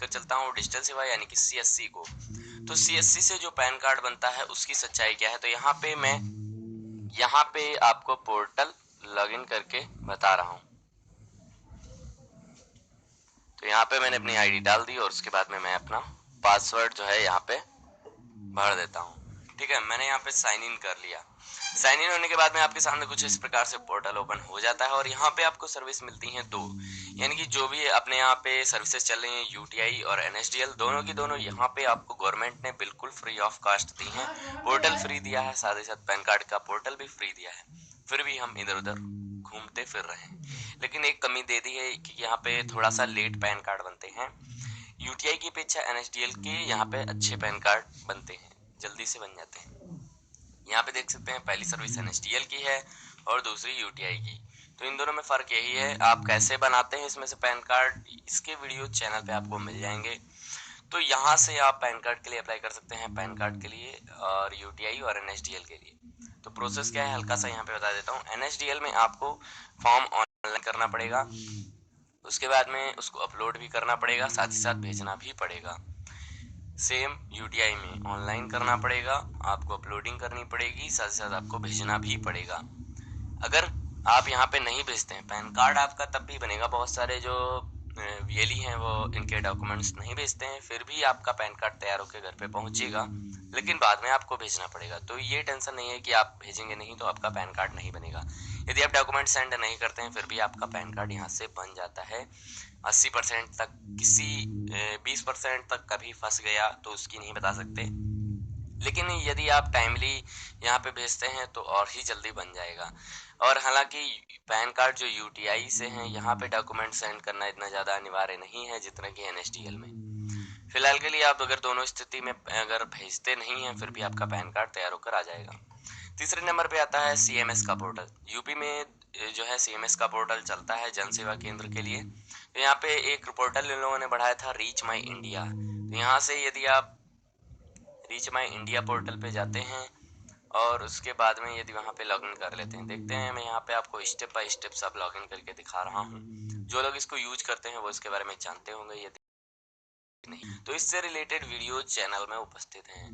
लेकर चलता हूँ डिजिटल सेवा यानी कि सीएससी को। तो सीएससी से जो पैन कार्ड बनता है उसकी सच्चाई क्या है, तो यहाँ पे आपको पोर्टल लॉगिन करके बता रहा हूँ। तो यहाँ पे मैंने अपनी आईडी डाल दी और उसके बाद में मैं अपना पासवर्ड जो है यहाँ पे भर देता हूँ। ठीक है, मैंने यहाँ पे साइन इन कर लिया। साइन इन होने के बाद में आपके सामने कुछ इस प्रकार से पोर्टल ओपन हो जाता है और यहाँ पे आपको सर्विस मिलती हैं दो, यानी कि जो भी अपने यहाँ पे सर्विसेज चल रही हैं यूटीआई और एनएसडीएल, दोनों की दोनों यहाँ पे आपको गवर्नमेंट ने बिल्कुल फ्री ऑफ कास्ट दी हैं। पोर्टल फ्री दिया है, साथ ही साथ पैन कार्ड का पोर्टल भी फ्री दिया है, फिर भी हम इधर उधर घूमते फिर रहे हैं। लेकिन एक कमी दे दी है कि यहाँ पे थोड़ा सा लेट पैन कार्ड बनते हैं। यूटीआई की अपेक्षा एनएसडीएल के यहाँ पे अच्छे पैन कार्ड बनते हैं, जल्दी से बन जाते हैं। यहाँ पे देख सकते हैं पहली सर्विस एनएसडीएल की है और दूसरी यूटीआई की। तो इन दोनों में फ़र्क यही है, आप कैसे बनाते हैं इसमें से पैन कार्ड, इसके वीडियो चैनल पे आपको मिल जाएंगे। तो यहाँ से आप पैन कार्ड के लिए अप्लाई कर सकते हैं, पैन कार्ड के लिए और यूटीआई और एनएसडीएल के लिए। तो प्रोसेस क्या है हल्का सा यहाँ पे बता देता हूँ। एनएसडीएल में आपको फॉर्म ऑनलाइन करना पड़ेगा, उसके बाद में उसको अपलोड भी करना पड़ेगा, साथ ही साथ भेजना भी पड़ेगा। सेम यूटीआई में ऑनलाइन करना पड़ेगा, आपको अपलोडिंग करनी पड़ेगी, साथ ही साथ आपको भेजना भी पड़ेगा। अगर आप यहाँ पे नहीं भेजते हैं, पैन कार्ड आपका तब भी बनेगा। बहुत सारे जो वीएलई हैं वो इनके डॉक्यूमेंट्स नहीं भेजते हैं, फिर भी आपका पैन कार्ड तैयार होकर घर पे पहुंचेगा, लेकिन बाद में आपको भेजना पड़ेगा। तो ये टेंशन नहीं है कि आप भेजेंगे नहीं तो आपका पैन कार्ड नहीं बनेगा। यदि आप डॉक्यूमेंट सेंड नहीं करते हैं फिर भी आपका पैन कार्ड यहाँ से बन जाता है 80% तक। किसी 20% तक कभी फंस गया तो उसकी नहीं बता सकते, लेकिन यदि आप टाइमली यहाँ पे भेजते हैं तो और ही जल्दी बन जाएगा। और हालांकि पैन कार्ड जो यूटीआई से हैं यहाँ पे डॉक्यूमेंट सेंड करना इतना ज़्यादा अनिवार्य नहीं है जितना कि एनएसडीएल में। फिलहाल के लिए आप अगर दोनों स्थिति में अगर भेजते नहीं हैं फिर भी आपका पैन कार्ड तैयार होकर आ जाएगा। तीसरे नंबर पे आता है सीएमएस का पोर्टल। यूपी में जो है सीएमएस का पोर्टल चलता है जन सेवा केंद्र के लिए। तो यहाँ पे एक पोर्टल इन लोगों ने बढ़ाया था, रीच माई इंडिया। तो यहाँ से यदि आप रीच माई इंडिया पोर्टल पे जाते हैं और उसके बाद में यदि वहाँ पे लॉगिन कर लेते हैं, देखते हैं मैं यहाँ पे आपको स्टेप बाय स्टेप सब लॉगिन करके दिखा रहा हूँ। जो लोग इसको यूज करते हैं वो इसके बारे में जानते होंगे, यदि नहीं तो इससे रिलेटेड वीडियो चैनल में उपस्थित हैं।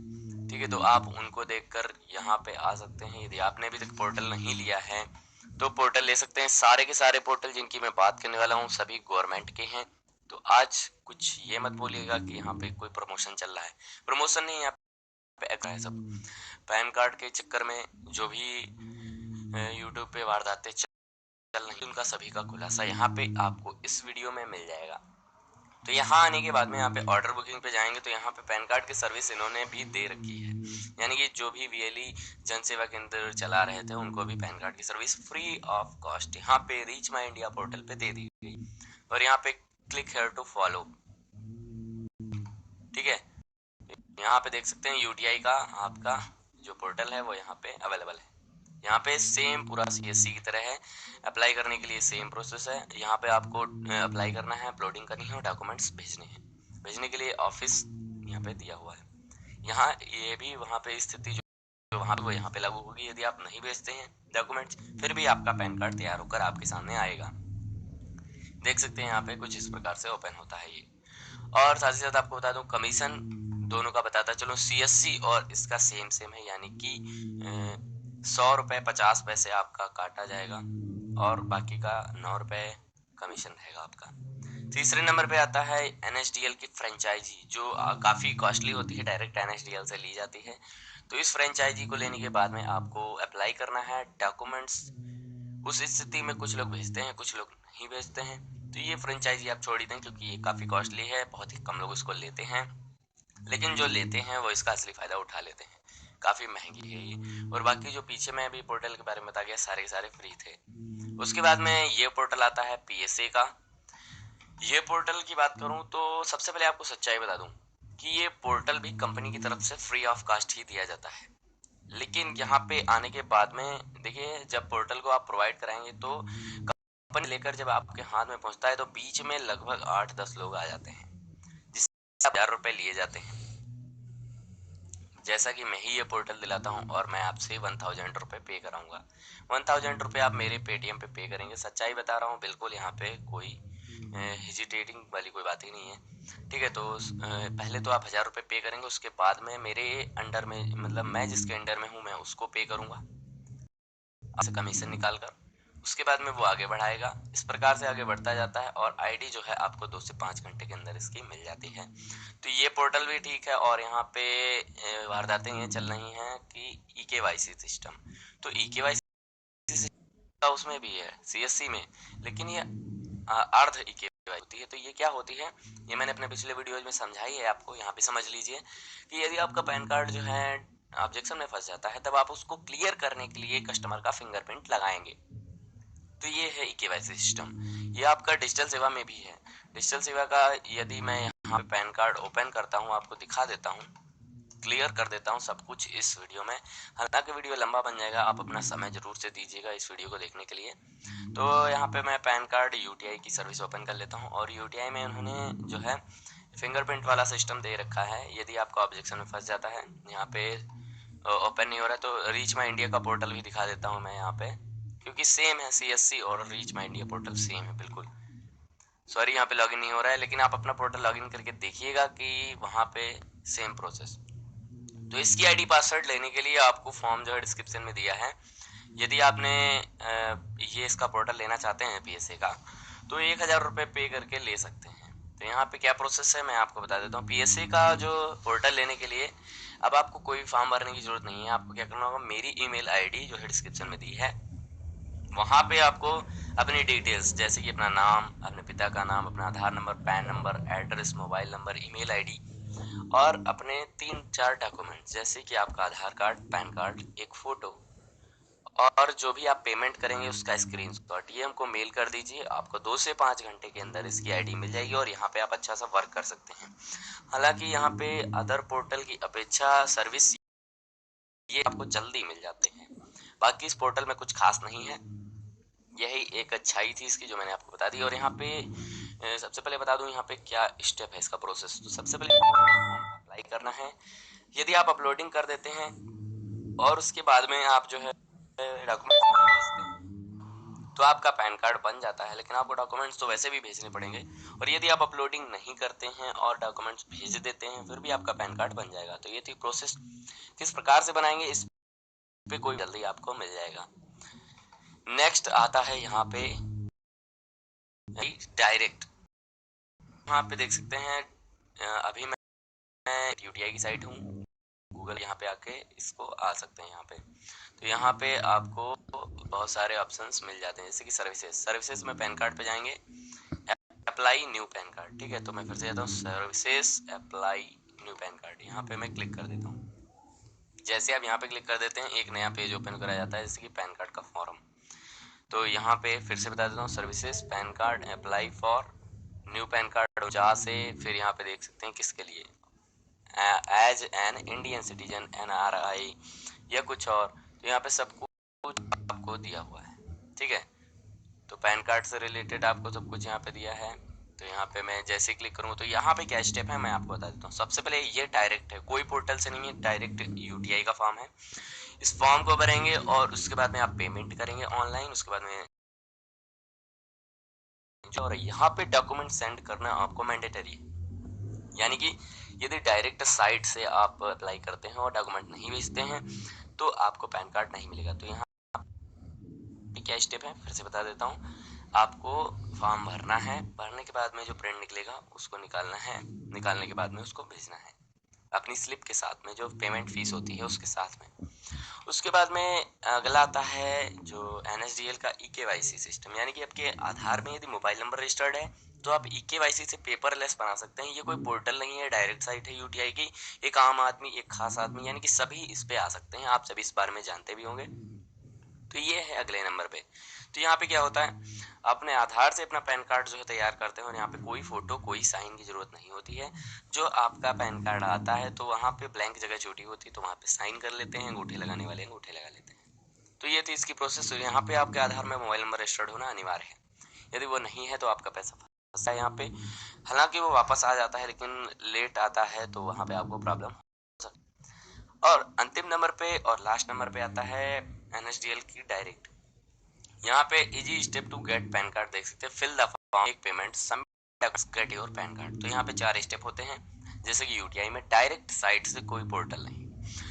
ठीक है, तो आप उनको देखकर यहाँ पे आ सकते हैं। यदि आपने अभी तक पोर्टल नहीं लिया है तो पोर्टल ले सकते हैं। सारे के सारे पोर्टल जिनकी मैं बात करने वाला हूँ सभी गवर्नमेंट के हैं। तो आज कुछ ये मत बोलिएगा कि यहाँ पे कोई प्रमोशन चल रहा है, प्रमोशन नहीं, यहाँ पे है सब। पैन कार्ड के चक्कर में जो भी यूट्यूब पे वारदातें चल रही उनका सभी का खुलासा यहाँ पे आपको इस वीडियो में मिल जाएगा। तो यहाँ आने के बाद में यहाँ पे ऑर्डर बुकिंग पे जाएंगे तो यहाँ पे पैन कार्ड की सर्विस इन्होंने भी दे रखी है, यानी कि जो भी वीएलई जन सेवा केंद्र चला रहे थे उनको भी पैन कार्ड की सर्विस फ्री ऑफ कॉस्ट यहाँ पे रीच माई इंडिया पोर्टल पे दे दी गई। और यहाँ पे क्लिक हेयर टू फॉलो, ठीक है, यहाँ पे देख सकते हैं यूटीआई का आपका जो पोर्टल है वो यहाँ पे अवेलेबल है। यहाँ पे सेम पूरा सीएससी की तरह है, अप्लाई करने के लिए सेम प्रोसेस है। यहाँ पे आपको अप्लाई करना है, अपलोडिंग करनी है और डॉक्यूमेंट्स भेजने हैं। भेजने के लिए ऑफिस यहाँ पे दिया हुआ है। यहाँ ये भी वहाँ पे स्थिति जो वहाँ पे वो यहाँ पे लागू होगी। यदि आप नहीं भेजते हैं डॉक्यूमेंट्स फिर भी आपका पैन कार्ड तैयार होकर आपके सामने आएगा। देख सकते हैं यहाँ पे कुछ इस प्रकार से ओपन होता है ये। और साथ ही साथ आपको बता दूं कमीशन दोनों का बताता चलो, सीएससी और इसका सेम सेम है, यानी कि 100 रुपये 50 पैसे आपका काटा जाएगा और बाकी का 9 रुपये कमीशन रहेगा आपका। तीसरे नंबर पे आता है एनएसडीएल की फ्रेंचाइजी, जो काफ़ी कॉस्टली होती है, डायरेक्ट एनएसडीएल से ली जाती है। तो इस फ्रेंचाइजी को लेने के बाद में आपको अप्लाई करना है डॉक्यूमेंट्स। उस स्थिति में कुछ लोग भेजते हैं कुछ लोग नहीं भेजते हैं, तो ये फ्रेंचाइजी आप छोड़ ही दें क्योंकि ये काफ़ी कॉस्टली है, बहुत ही कम लोग इसको लेते हैं। लेकिन जो लेते हैं वो इसका असली फ़ायदा उठा लेते हैं, काफ़ी महंगी है ये। और बाकी जो पीछे मैं अभी पोर्टल के बारे में बता गया सारे के सारे फ्री थे। उसके बाद में ये पोर्टल आता है पीएसए का। ये पोर्टल की बात करूं तो सबसे पहले आपको सच्चाई बता दूं कि ये पोर्टल भी कंपनी की तरफ से फ्री ऑफ कास्ट ही दिया जाता है। लेकिन यहाँ पे आने के बाद में देखिए, जब पोर्टल को आप प्रोवाइड कराएंगे तो कंपनी लेकर जब आपके हाथ में पहुंचता है तो बीच में लगभग 8-10 लोग आ जाते हैं जिससे 1000 रुपये लिए जाते हैं। जैसा कि मैं ही ये पोर्टल दिलाता हूँ और मैं आपसे 1000 रुपये पे कराऊंगा। 1000 रुपये आप मेरे पेटीएम पे करेंगे। सच्चाई बता रहा हूँ, बिल्कुल यहाँ पे कोई हेजिटेटिंग वाली कोई बात ही नहीं है। ठीक है, तो पहले तो आप 1000 रुपये पे करेंगे, उसके बाद में मेरे अंडर में, मतलब मैं जिसके अंडर में हूँ मैं उसको पे करूँगा आपसे कमीशन निकाल कर। उसके बाद में वो आगे बढ़ाएगा, इस प्रकार से आगे बढ़ता जाता है और आईडी जो है आपको 2 से 5 घंटे के अंदर इसकी मिल जाती है। तो ये पोर्टल भी ठीक है। और यहाँ पे वारदातें ये चल रही हैं कि EKYC सिस्टम, तो EKYC सिस्टम उसमें भी है CSC में, लेकिन ये अर्ध EKYC होती है। तो ये क्या होती है, ये मैंने अपने पिछले वीडियोज में समझाई है आपको, यहाँ पे समझ लीजिए कि यदि आपका पैन कार्ड जो है ऑब्जेक्शन में फंस जाता है, तब आप उसको क्लियर करने के लिए कस्टमर का फिंगरप्रिंट लगाएंगे। तो ये है EKYC सिस्टम। ये आपका डिजिटल सेवा में भी है। डिजिटल सेवा का यदि मैं यहाँ पे पैन कार्ड ओपन करता हूँ, आपको दिखा देता हूँ, क्लियर कर देता हूँ सब कुछ इस वीडियो में। हालांकि वीडियो लंबा बन जाएगा, आप अपना समय जरूर से दीजिएगा इस वीडियो को देखने के लिए। तो यहाँ पे मैं पैन कार्ड UTI की सर्विस ओपन कर लेता हूँ, और UTI में उन्होंने जो है फिंगरप्रिंट वाला सिस्टम दे रखा है। यदि आपका ऑब्जेक्शन में फंस जाता है, यहाँ पे ओपन नहीं हो रहा है, तो रीच माई इंडिया का पोर्टल भी दिखा देता हूँ मैं यहाँ पे, क्योंकि सेम है CSC और reach my India portal same है बिल्कुल। सॉरी, यहाँ पे लॉगिन नहीं हो रहा है, लेकिन आप अपना पोर्टल लॉगिन करके देखिएगा कि वहाँ पे सेम प्रोसेस। तो इसकी आईडी पासवर्ड लेने के लिए आपको फॉर्म जो है डिस्क्रिप्शन में दिया है। यदि आपने ये इसका पोर्टल लेना चाहते हैं PSA का, तो 1000 रुपये पे करके ले सकते हैं। तो यहाँ पे क्या प्रोसेस है मैं आपको बता देता हूँ। PSA का जो पोर्टल लेने के लिए अब आपको कोई फॉर्म भरने की जरूरत नहीं है। आपको क्या करना होगा, मेरी ईमेल आईडी जो है डिस्क्रिप्शन में दी है, वहाँ पे आपको अपनी डिटेल्स जैसे कि अपना नाम, अपने पिता का नाम, अपना Aadhaar number, PAN number, address, mobile number, email ID और अपने 3-4 डॉक्यूमेंट जैसे कि आपका आधार कार्ड, पैन कार्ड, एक फोटो और जो भी आप पेमेंट करेंगे उसका स्क्रीनशॉट, ये हमको मेल कर दीजिए। आपको 2 से 5 घंटे के अंदर इसकी आईडी मिल जाएगी और यहाँ पे आप अच्छा सा वर्क कर सकते हैं। हालांकि यहाँ पे अदर पोर्टल की अपेक्षा सर्विस ये आपको जल्दी मिल जाते हैं। बाकी इस पोर्टल में कुछ खास नहीं है, यही एक अच्छाई थी इसकी जो मैंने आपको बता दी। और यहाँ पे सबसे पहले बता दूं यहाँ पे क्या स्टेप है इसका प्रोसेस। तो सबसे पहले फॉर्म अप्लाई करना है। यदि आप अपलोडिंग कर देते हैं और उसके बाद में आप जो है डॉक्यूमेंट्स नहीं भेजते हैं, तो आपका पैन कार्ड बन जाता है, लेकिन आपको डॉक्यूमेंट्स तो वैसे भी भेजने पड़ेंगे। और यदि आप अपलोडिंग नहीं करते हैं और डॉक्यूमेंट्स भेज देते हैं, फिर भी आपका पैन कार्ड बन जाएगा। तो ये थी प्रोसेस। किस प्रकार से बनाएंगे इस पे कोई जल्दी आपको मिल जाएगा। नेक्स्ट आता है यहाँ पे डायरेक्ट। यहाँ पे देख सकते हैं अभी मैं UTI की साइट हूँ, गूगल यहाँ पे आके इसको आ सकते हैं यहाँ पे। तो यहाँ पे आपको बहुत सारे ऑप्शंस मिल जाते हैं, जैसे कि सर्विसेज में पैन कार्ड पे जाएंगे, अप्लाई न्यू पैन कार्ड। ठीक है, तो मैं फिर से जाता हूँ services, apply new pan card, यहाँ पे मैं क्लिक कर देता हूँ। जैसे आप यहाँ पे क्लिक कर देते हैं, एक नया पेज ओपन कराया जाता है, जैसे कि पैन कार्ड का फॉर्म। तो यहाँ पे फिर से बता देता हूँ, services, pan card, apply for new pan card, जहाँ से फिर यहाँ पे देख सकते हैं किसके लिए, as an Indian citizen, NRI या कुछ और। तो यहाँ पे सब कुछ आपको दिया हुआ है। ठीक है, तो पैन कार्ड से रिलेटेड आपको सब कुछ यहाँ पे दिया है। तो यहाँ पे मैं जैसे क्लिक करूँगा तो यहाँ पे क्या स्टेप है मैं आपको बता देता हूँ। सबसे पहले ये डायरेक्ट है, कोई पोर्टल से नहीं है, डायरेक्ट UTI का फॉर्म है। इस फॉर्म को भरेंगे और उसके बाद में आप पेमेंट करेंगे ऑनलाइन। उसके बाद में और यहाँ पे डॉक्यूमेंट सेंड करना आपको मैंडेटरी है, यानी कि यदि डायरेक्ट साइट से आप अप्लाई करते हैं और डॉक्यूमेंट नहीं भेजते हैं तो आपको पैन कार्ड नहीं मिलेगा। तो यहाँ क्या स्टेप है फिर से बता देता हूँ। आपको फॉर्म भरना है, भरने के बाद में जो प्रिंट निकलेगा उसको निकालना है, निकालने के बाद में उसको भेजना है अपनी स्लिप के साथ में, जो पेमेंट फीस होती है उसके साथ में। उसके बाद में अगला आता है जो NSDL का EKYC सिस्टम, यानी कि आपके आधार में यदि मोबाइल नंबर रजिस्टर्ड है तो आप EKYC से पेपरलेस बना सकते हैं। ये कोई पोर्टल नहीं है, डायरेक्ट साइट है UTI की। एक आम आदमी, एक खास आदमी, यानी कि सभी इस पे आ सकते हैं। आप सभी इस बारे में जानते भी होंगे। तो ये है अगले नंबर पे। तो यहाँ पे क्या होता है, अपने आधार से अपना पैन कार्ड जो है तैयार करते हैं और यहाँ पे कोई फोटो, कोई साइन की जरूरत नहीं होती है। जो आपका पैन कार्ड आता है तो वहाँ पे ब्लैंक जगह छोटी होती है, तो वहाँ पे साइन कर लेते हैं, अंगूठे लगाने वाले अंगूठे लगा लेते हैं। तो ये थी इसकी प्रोसेस। यहाँ पे आपके आधार में मोबाइल नंबर रजिस्टर्ड होना अनिवार्य है। यदि वो नहीं है तो आपका पैसा फंसा है यहाँ पे। हालांकि वो वापस आ जाता है, लेकिन लेट आता है, तो वहाँ पे आपको प्रॉब्लम हो सकती है। और अंतिम नंबर पे और लास्ट नंबर पे आता है NSDL की डायरेक्ट। यहाँ पे easy step to get PAN card देख सकते हैं। फिल द एक payment get your PAN card. तो यहाँ पे 4 स्टेप होते हैं, जैसे कि यूटीआई में डायरेक्ट साइट से कोई पोर्टल नहीं।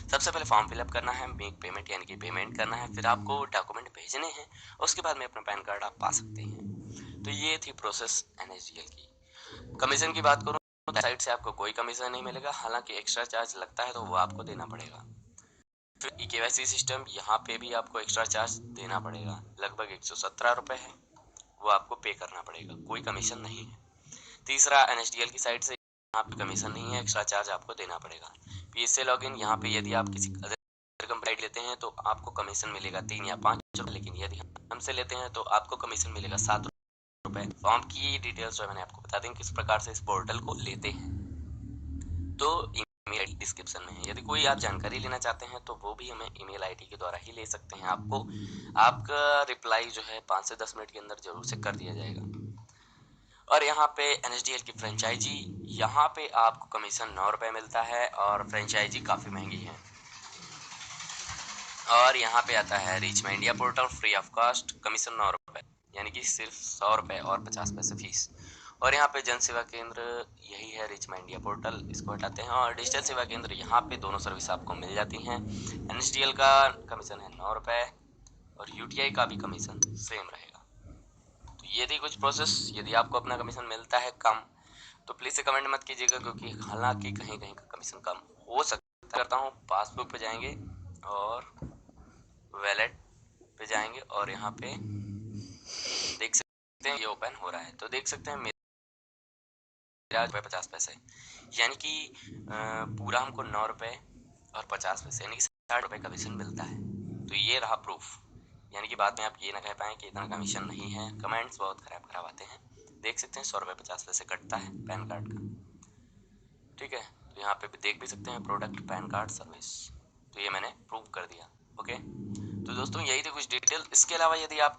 सबसे पहले फॉर्म फिलअप करना है, मेक पेमेंट यानी कि पेमेंट करना है, फिर आपको डॉक्यूमेंट भेजने हैं, उसके बाद में अपना पैन कार्ड आप पा सकते हैं। तो ये थी प्रोसेस एनएसडीएल की। कमीशन की बात करूँ तो साइट से आपको कोई कमीशन नहीं मिलेगा, हालांकि एक्स्ट्रा चार्ज लगता है तो वो आपको देना पड़ेगा। फिर ईकेवाईसी सिस्टम, यहाँ पे भी आपको एक्स्ट्रा चार्ज देना पड़ेगा, लगभग 117 रुपए है, वो आपको पे करना पड़ेगा, कोई कमीशन नहीं है। तीसरा, एनएसडीएल की साइड से यहाँ पे कमीशन नहीं है, एक्स्ट्रा चार्ज आपको देना पड़ेगा। पीएसए लॉगिन, यहाँ पे यदि आप किसी अदर कंपनी लेते हैं तो आपको कमीशन मिलेगा 3 या 5 रुपए, लेकिन यदि हमसे लेते हैं तो आपको कमीशन मिलेगा 7 रुपए। फॉर्म की डिटेल्स जो मैंने आपको बता दें किस प्रकार से इस पोर्टल को लेते हैं, तो ईमेल आईडी डिस्क्रिप्शन में है। यदि कोई आप जानकारी लेना चाहते हैं तो वो भी हमें ईमेल आईडी के द्वारा ही ले सकते हैं। आपको आपका रिप्लाई जो है 5 से 10 मिनट के अंदर जरूर से कर दिया जाएगा। और यहाँ पे एनएसडीएल की फ्रेंचाइजी, यहाँ पे आपको कमीशन 9 रुपए मिलता है और फ्रेंचाइजी काफ़ी महंगी है। और यहाँ पे आता है reach my India portal free of cost, commission 9 रुपए, यानी कि सिर्फ 100 रुपए और 50 पैसे फीस। और यहाँ पे जन सेवा केंद्र, यही है रीच माई इंडिया पोर्टल, इसको हटाते हैं। और डिजिटल सेवा केंद्र, यहाँ पे दोनों सर्विस आपको मिल जाती हैं। एनएसडीएल का कमीशन है 9 रुपए और यूटीआई का भी कमीशन सेम रहेगा। तो ये थी कुछ प्रोसेस। यदि आपको अपना कमीशन मिलता है कम तो प्लीज से कमेंट मत कीजिएगा, क्योंकि हालांकि कहीं कहीं का कमीशन कम हो सकता। करता हूँ, पासबुक पे जाएंगे और वैलेट पे जाएंगे और यहाँ पे देख सकते हैं ये ओपन हो रहा है। तो देख सकते हैं मेरा रुपये 50 पैसे, यानी कि पूरा हमको 9 रुपए और 50 पैसे यानी कि 60 रुपए कमीशन मिलता है। तो ये रहा प्रूफ, यानी कि बाद में आप ये ना कह पाए कि इतना कमीशन नहीं है। कमेंट्स बहुत खराब खराब आते हैं। देख सकते हैं 100 रुपये 50 पैसे कटता है पैन कार्ड का, ठीक है। तो यहाँ पे भी देख भी सकते हैं प्रोडक्ट पैन कार्ड सर्विस। तो ये मैंने प्रूव कर दिया। ओके, तो दोस्तों यही थी कुछ डिटेल। इसके अलावा यदि आप